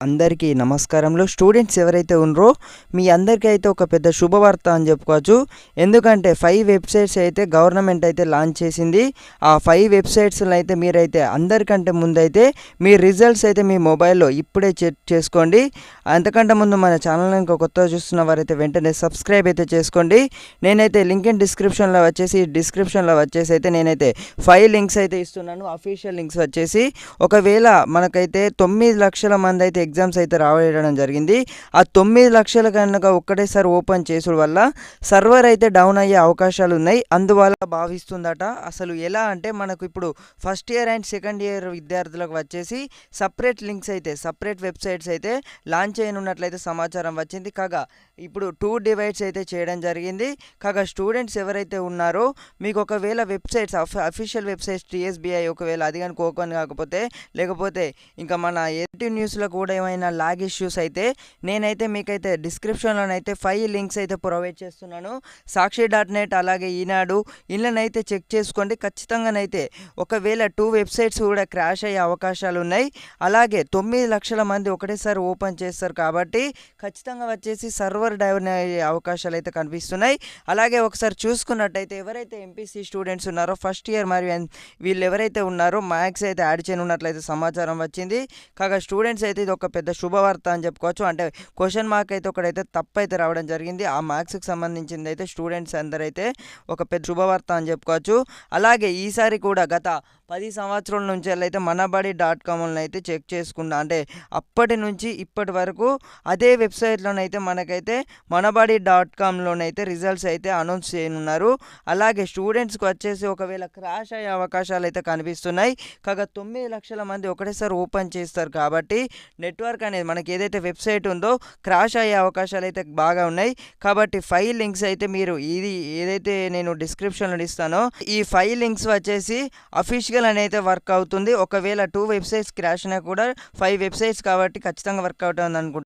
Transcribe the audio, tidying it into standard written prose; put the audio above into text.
అందరికీ నమస్కారంలో స్టూడెంట్స్ ఎవరైతే ఉన్నారో మీ అందరికీ అయితే ఒక పెద్ద శుభవార్త అని చెప్పుకోవచ్చు. ఎందుకంటే 5 వెబ్సైట్స్ అయితే గవర్నమెంట్ అయితే లాంచ్ చేసింది. ఆ 5 వెబ్సైట్స్లో అయితే మీరైతే అందరికంటే ముందైతే మీ రిజల్ట్స్ అయితే మీ మొబైల్లో ఇప్పుడే చెక్ చేసుకోండి. అంతకంటే ముందు మన ఛానల్ ఇంకా కొత్తగా చూస్తున్న వారైతే వెంటనే సబ్స్క్రైబ్ అయితే చేసుకోండి. నేనైతే లింక్ ఇన్ డిస్క్రిప్షన్లో వచ్చేసి అయితే నేనైతే 5 లింక్స్ అయితే ఇస్తున్నాను. అఫీషియల్ లింక్స్ వచ్చేసి ఒకవేళ మనకైతే 9 లక్షల మంది అయితే ఎగ్జామ్స్ అయితే రావడం జరిగింది. ఆ 9 లక్షల కనుక ఒక్కటేసారి ఓపెన్ చేసుడు వల్ల సర్వర్ అయితే డౌన్ అయ్యే అవకాశాలు ఉన్నాయి. అందువల్ల భావిస్తుందట. అసలు ఎలా అంటే మనకు ఇప్పుడు first year and second year విద్యార్థులకు వచ్చేసి సపరేట్ లింక్స్ అయితే సపరేట్ వెబ్సైట్స్ అయితే లాంచ్ చేయనున్నట్లయితే సమాచారం వచ్చింది. కాగా ఇప్పుడు 2 డివైడ్స్ అయితే చేయడం జరిగింది. కాగా స్టూడెంట్స్ ఎవరైతే ఉన్నారో మీకు ఒకవేళ వెబ్సైట్స్ అఫీషియల్ వెబ్సైట్స్ టీఎస్బీఐ ఒకవేళ అది కానీ ఓపెన్ కాకపోతే లేకపోతే ఇంకా మన ఎడిటివ్ న్యూస్లో కూడా ఏమైనా లాగ్ ఇష్యూస్ అయితే నేనైతే మీకైతే డిస్క్రిప్షన్లోనైతే 5 లింక్స్ అయితే ప్రొవైడ్ చేస్తున్నాను. సాక్షి.net అలాగే ఈనాడు ఇళ్ళనైతే చెక్ చేసుకోండి. ఖచ్చితంగానైతే ఒకవేళ 2 వెబ్సైట్స్ కూడా క్రాష్ అయ్యే అవకాశాలు ఉన్నాయి. అలాగే 9 లక్షల మంది ఒకటేసారి ఓపెన్ చేస్తారు కాబట్టి ఖచ్చితంగా వచ్చేసి సర్వర్ డౌన్ అయ్యే అవకాశాలు అయితే కనిపిస్తున్నాయి. అలాగే ఒకసారి చూసుకున్నట్టయితే ఎవరైతే ఎంపీసీ స్టూడెంట్స్ ఉన్నారో ఫస్ట్ ఇయర్ మరియు వీళ్ళు ఎవరైతే ఉన్నారో మ్యాథ్స్ అయితే యాడ్ చేయనున్నట్లయితే సమాచారం వచ్చింది. కాగా స్టూడెంట్స్ అయితే ఇది ఒక పెద్ద శుభవార్త అని చెప్పుకోవచ్చు. అంటే క్వశ్చన్ మార్క్ అయితే ఒకటైతే తప్పు అయితే రావడం జరిగింది. ఆ మార్క్స్కి సంబంధించింది అయితే స్టూడెంట్స్ అందరైతే ఒక పెద్ద శుభవార్త అని చెప్పుకోవచ్చు. అలాగే ఈసారి కూడా గత 10 సంవత్సరాల నుంచి అయితే మనబడి.com అయితే చెక్ చేసుకున్నా అంటే అప్పటి నుంచి ఇప్పటి వరకు అదే వెబ్సైట్లోనైతే మనకైతే మనబడి.comలోనైతే రిజల్ట్స్ అయితే అనౌన్స్ చేయనున్నారు. అలాగే స్టూడెంట్స్కి వచ్చేసి ఒకవేళ క్రాష్ అయ్యే అవకాశాలు అయితే కనిపిస్తున్నాయి. కాగా 9 లక్షల మంది ఒకటేసారి ఓపెన్ చేస్తారు కాబట్టి నెట్వర్క్ అనేది మనకి ఏదైతే వెబ్సైట్ ఉందో క్రాష్ అయ్యే అవకాశాలు అయితే బాగా ఉన్నాయి. కాబట్టి 5 లింక్స్ అయితే మీరు ఇది ఏదైతే నేను డిస్క్రిప్షన్లో ఇస్తానో ఈ 5 లింక్స్ వచ్చేసి అఫీషియల్ అనేది వర్క్ అవుతుంది. ఒకవేళ 2 వెబ్సైట్స్ క్రాష్ అయినా కూడా 5 వెబ్సైట్స్ కాబట్టి ఖచ్చితంగా వర్క్ అవుతుంది అనుకుంటున్నాను.